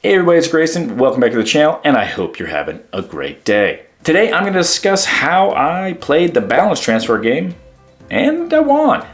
Hey everybody, it's Grayson. Welcome back to the channel, and I hope you're having a great day. Today I'm going to discuss how I played the balance transfer game, and I won.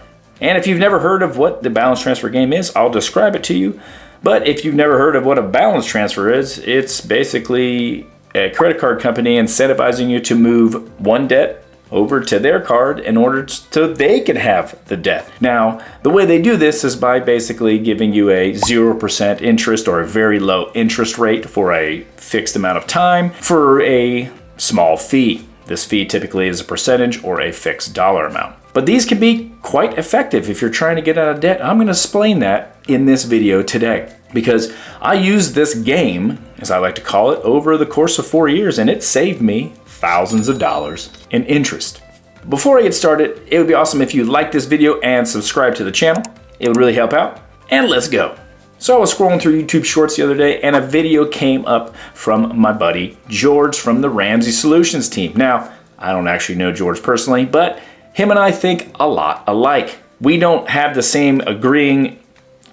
And if you've never heard of what the balance transfer game is, I'll describe it to you. But if you've never heard of what a balance transfer is, it's basically a credit card company incentivizing you to move one debt over to their card in order so they can have the debt. Now, the way they do this is by basically giving you a 0% interest or a very low interest rate for a fixed amount of time for a small fee. This fee typically is a percentage or a fixed dollar amount. But these can be quite effective if you're trying to get out of debt. I'm going to explain that in this video today because I used this game, as I like to call it, over the course of 4 years, and it saved me thousands of dollars in interest. Before I get started, it would be awesome if you like this video and subscribe to the channel. It would really help out. And let's go. So I was scrolling through YouTube Shorts the other day and a video came up from my buddy George from the Ramsey Solutions team. Now, I don't actually know George personally, but him and I think a lot alike. We don't have the same agreeing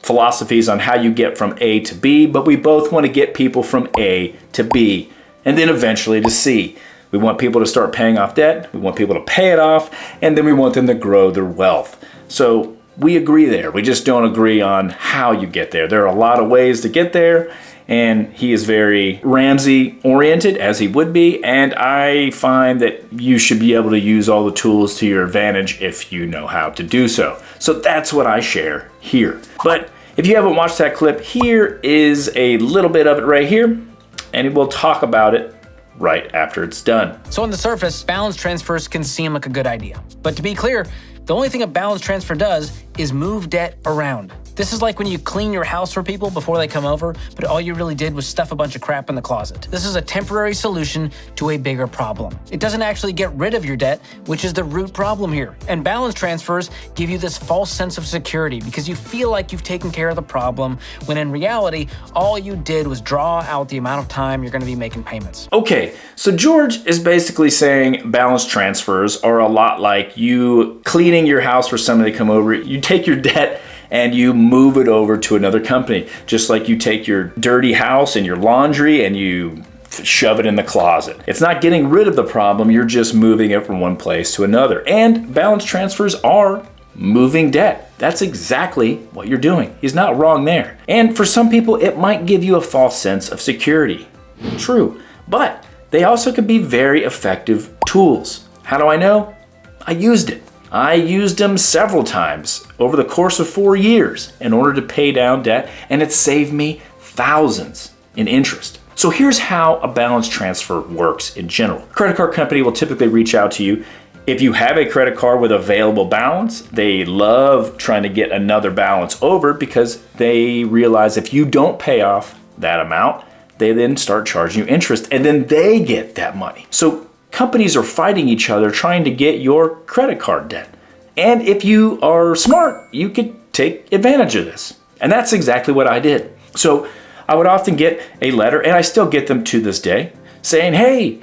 philosophies on how you get from A to B, but we both want to get people from A to B and then eventually to C. We want people to start paying off debt, we want people to pay it off, and then we want them to grow their wealth. So we agree there. We just don't agree on how you get there. There are a lot of ways to get there, and he is very Ramsey oriented, as he would be, and I find that you should be able to use all the tools to your advantage if you know how to do so. So that's what I share here. But if you haven't watched that clip, here is a little bit of it right here, and we'll talk about it right after it's done. So on the surface, balance transfers can seem like a good idea. But to be clear, the only thing a balance transfer does is move debt around. This is like when you clean your house for people before they come over, but all you really did was stuff a bunch of crap in the closet. This is a temporary solution to a bigger problem. It doesn't actually get rid of your debt, which is the root problem here. And balance transfers give you this false sense of security because you feel like you've taken care of the problem, when in reality, all you did was draw out the amount of time you're going to be making payments. Okay, so George is basically saying balance transfers are a lot like you cleaning your house for somebody to come over. You take your debt and you move it over to another company, just like you take your dirty house and your laundry and you shove it in the closet. It's not getting rid of the problem, you're just moving it from one place to another. And balance transfers are moving debt. That's exactly what you're doing. He's not wrong there. And for some people, it might give you a false sense of security. True, but they also can be very effective tools. How do I know? I used it. I used them several times over the course of 4 years in order to pay down debt, and it saved me thousands in interest. So here's how a balance transfer works in general. A credit card company will typically reach out to you. If you have a credit card with available balance, they love trying to get another balance over because they realize if you don't pay off that amount, they then start charging you interest, and then they get that money. So companies are fighting each other trying to get your credit card debt. And if you are smart, you could take advantage of this. And that's exactly what I did. So I would often get a letter, and I still get them to this day, saying, hey,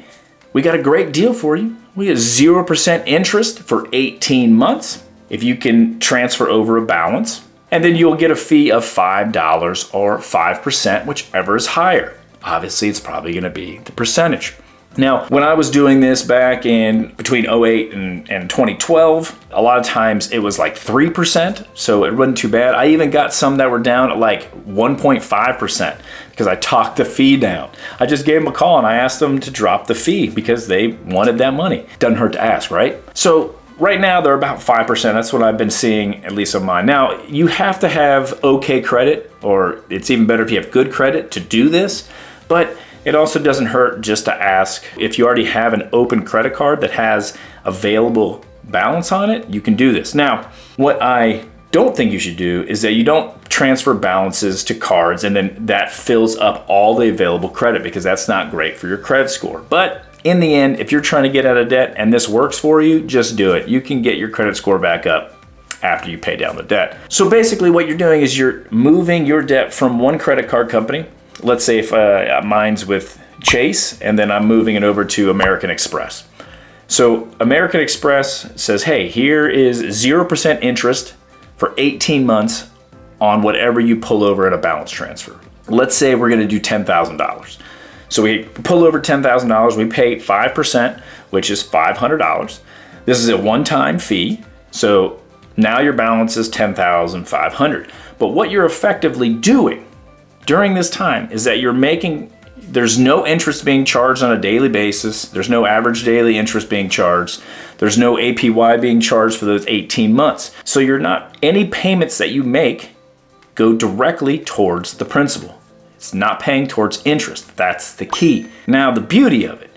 we got a great deal for you. We have 0% interest for 18 months if you can transfer over a balance. And then you'll get a fee of $5 or 5%, whichever is higher. Obviously, it's probably going to be the percentage. Now, when I was doing this back in between 08 and 2012, a lot of times it was like 3%, so it wasn't too bad. I even got some that were down at like 1.5% because I talked the fee down. I just gave them a call and I asked them to drop the fee because they wanted that money. Doesn't hurt to ask, right? So right now they're about 5%. That's what I've been seeing, at least on mine. Now, you have to have okay credit, or it's even better if you have good credit to do this, but it also doesn't hurt just to ask. If you already have an open credit card that has available balance on it, you can do this. Now, what I don't think you should do is that you don't transfer balances to cards and then that fills up all the available credit, because that's not great for your credit score. But in the end, if you're trying to get out of debt and this works for you, just do it. You can get your credit score back up after you pay down the debt. So basically what you're doing is you're moving your debt from one credit card company. Let's say if mine's with Chase, and then I'm moving it over to American Express. So American Express says, hey, here is 0% interest for 18 months on whatever you pull over in a balance transfer. let's say we're going to do $10,000. So we pull over $10,000, we pay 5%, which is $500. This is a one-time fee. So now your balance is $10,500. But what you're effectively doing during this time is that there's no interest being charged on a daily basis. There's no average daily interest being charged. There's no APY being charged for those 18 months. So any payments that you make go directly towards the principal. It's not paying towards interest. That's the key. Now, the beauty of it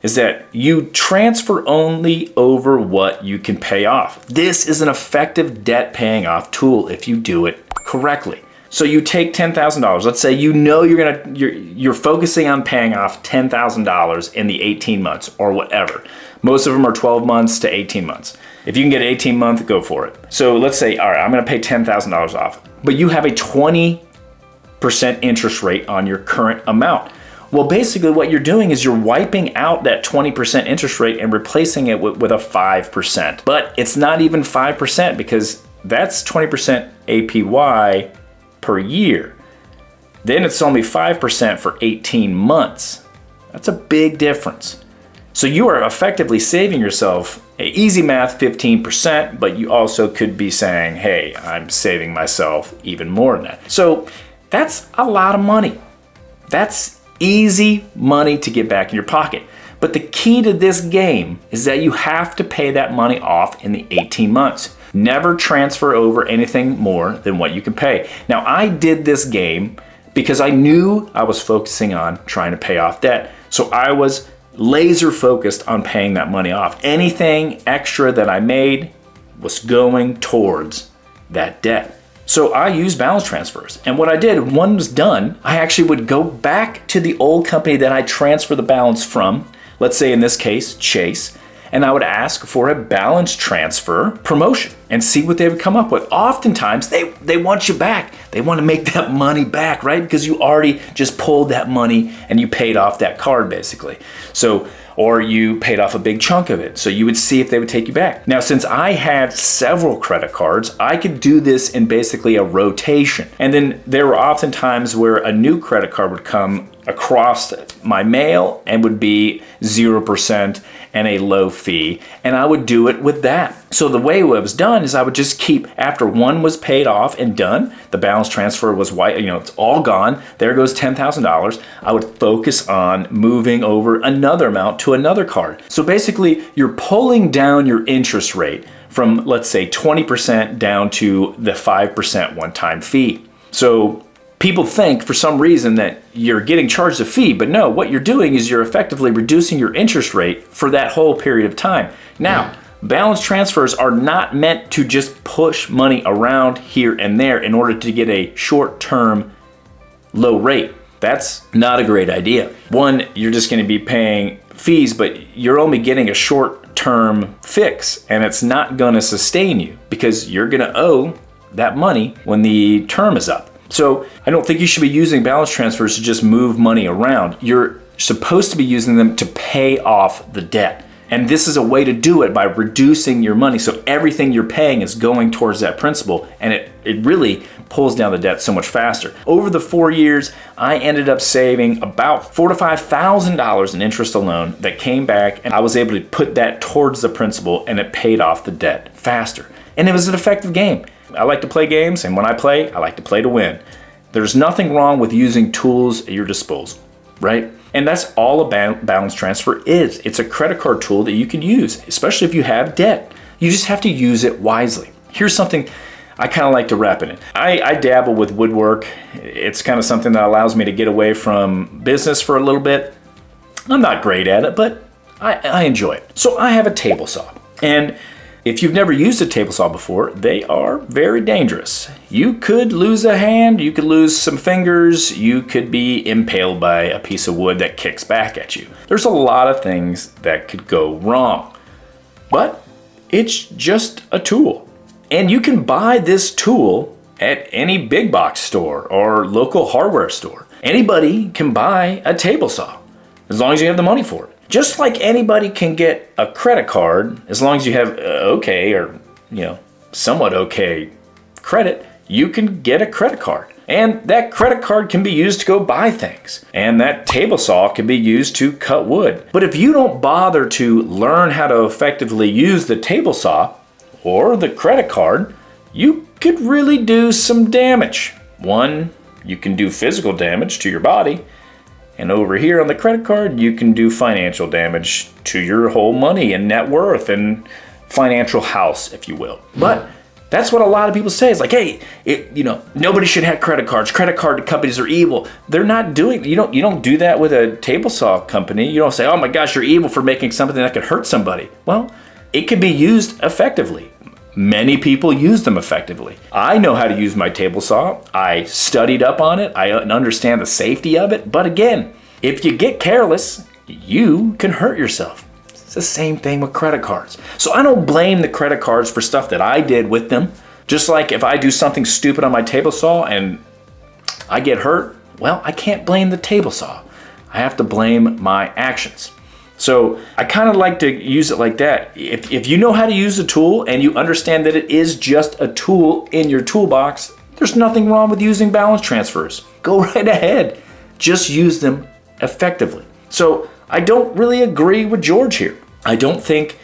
is that you transfer only over what you can pay off. This is an effective debt paying off tool if you do it correctly. So you take $10,000. Let's say you're focusing on paying off $10,000 in the 18 months or whatever. Most of them are 12 months to 18 months. If you can get 18 months, go for it. So let's say, all right, I'm going to pay $10,000 off, but you have a 20% interest rate on your current amount. Well, basically what you're doing is you're wiping out that 20% interest rate and replacing it with a 5%. But it's not even 5% because that's 20% APY per year. Then it's only 5% for 18 months. That's a big difference. So you are effectively saving yourself, easy math, 15%, but you also could be saying, hey, I'm saving myself even more than that. So that's a lot of money. That's easy money to get back in your pocket. But the key to this game is that you have to pay that money off in the 18 months. Never transfer over anything more than what you can pay. Now, I did this game because I knew I was focusing on trying to pay off debt. So I was laser focused on paying that money off. Anything extra that I made was going towards that debt. So I used balance transfers. And what I did, when one was done, I actually would go back to the old company that I transferred the balance from, let's say in this case, Chase, and I would ask for a balance transfer promotion and see what they would come up with. Oftentimes, they want you back. They want to make that money back, right? Because you already just pulled that money and you paid off that card, basically. So, or you paid off a big chunk of it. So you would see if they would take you back. Now, since I had several credit cards, I could do this in basically a rotation. And then there were often times where a new credit card would come across my mail and would be 0% and a low fee, and I would do it with that. So the way it was done is I would just keep, after one was paid off and done, the balance transfer was it's all gone, there goes $10,000, I would focus on moving over another amount to another card. So basically, you're pulling down your interest rate from, let's say, 20% down to the 5% one-time fee. So people think for some reason that you're getting charged a fee, but no, what you're doing is you're effectively reducing your interest rate for that whole period of time. Now, balance transfers are not meant to just push money around here and there in order to get a short-term low rate. That's not a great idea. One, you're just going to be paying fees, but you're only getting a short-term fix, and it's not going to sustain you because you're going to owe that money when the term is up. So I don't think you should be using balance transfers to just move money around. You're supposed to be using them to pay off the debt. And this is a way to do it by reducing your money. So everything you're paying is going towards that principal, and it really pulls down the debt so much faster. Over the 4 years, I ended up saving about $4,000 to $5,000 in interest alone that came back, and I was able to put that towards the principal, and it paid off the debt faster. And it was an effective game. I like to play games, and when I play, I like to play to win. There's nothing wrong with using tools at your disposal, right? And that's all a balance transfer is. It's a credit card tool that you can use, especially if you have debt. You just have to use it wisely. Here's something I kind of like to wrap it in. I dabble with woodwork. It's kind of something that allows me to get away from business for a little bit. I'm not great at it, but I enjoy it. So I have a table saw. And if you've never used a table saw before, they are very dangerous. You could lose a hand, you could lose some fingers, you could be impaled by a piece of wood that kicks back at you. There's a lot of things that could go wrong, but it's just a tool. And you can buy this tool at any big box store or local hardware store. Anybody can buy a table saw as long as you have the money for it. Just like anybody can get a credit card, as long as you have okay or somewhat okay credit, you can get a credit card. And that credit card can be used to go buy things. And that table saw can be used to cut wood. But if you don't bother to learn how to effectively use the table saw or the credit card, you could really do some damage. One, you can do physical damage to your body. And over here on the credit card, you can do financial damage to your whole money and net worth and financial house, if you will. But that's what a lot of people say. It's like, hey, nobody should have credit cards. Credit card companies are evil. They're not doing. You don't do that with a table saw company. You don't say, oh my gosh, you're evil for making something that could hurt somebody. Well, it can be used effectively. Many people use them effectively. I know how to use my table saw. I studied up on it. I understand the safety of it. But again, if you get careless, you can hurt yourself. It's the same thing with credit cards. So I don't blame the credit cards for stuff that I did with them. Just like if I do something stupid on my table saw and I get hurt, well, I can't blame the table saw. I have to blame my actions. So I kind of like to use it like that. If you know how to use a tool and you understand that it is just a tool in your toolbox, there's nothing wrong with using balance transfers. Go right ahead. Just use them effectively. So I don't really agree with George here. I don't think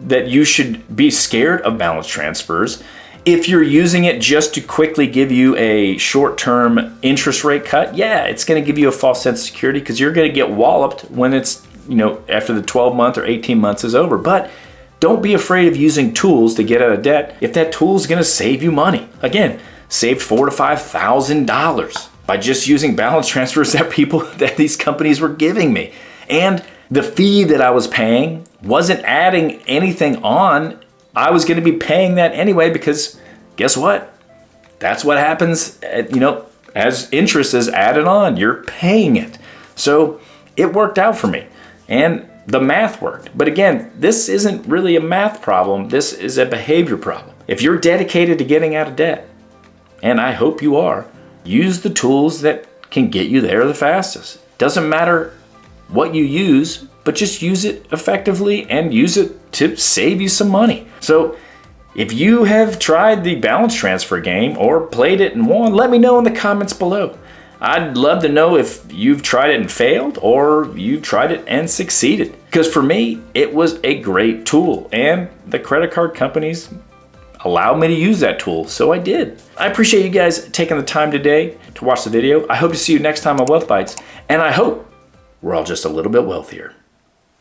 that you should be scared of balance transfers. If you're using it just to quickly give you a short-term interest rate cut, yeah, it's going to give you a false sense of security because you're going to get walloped when it's, after the 12-month or 18 months is over. But don't be afraid of using tools to get out of debt if that tool is going to save you money. Again, saved $4,000 to $5,000 by just using balance transfers that these companies were giving me. And the fee that I was paying wasn't adding anything on. I was going to be paying that anyway because guess what? That's what happens, as interest is added on. You're paying it. So it worked out for me. And the math worked. But again, this isn't really a math problem. This is a behavior problem. If you're dedicated to getting out of debt, and I hope you are, use the tools that can get you there the fastest. Doesn't matter what you use, but just use it effectively and use it to save you some money. So if you have tried the balance transfer game or played it and won, let me know in the comments below. I'd love to know if you've tried it and failed or you've tried it and succeeded. Because for me, it was a great tool and the credit card companies allowed me to use that tool, so I did. I appreciate you guys taking the time today to watch the video. I hope to see you next time on Wealth Bites, and I hope we're all just a little bit wealthier.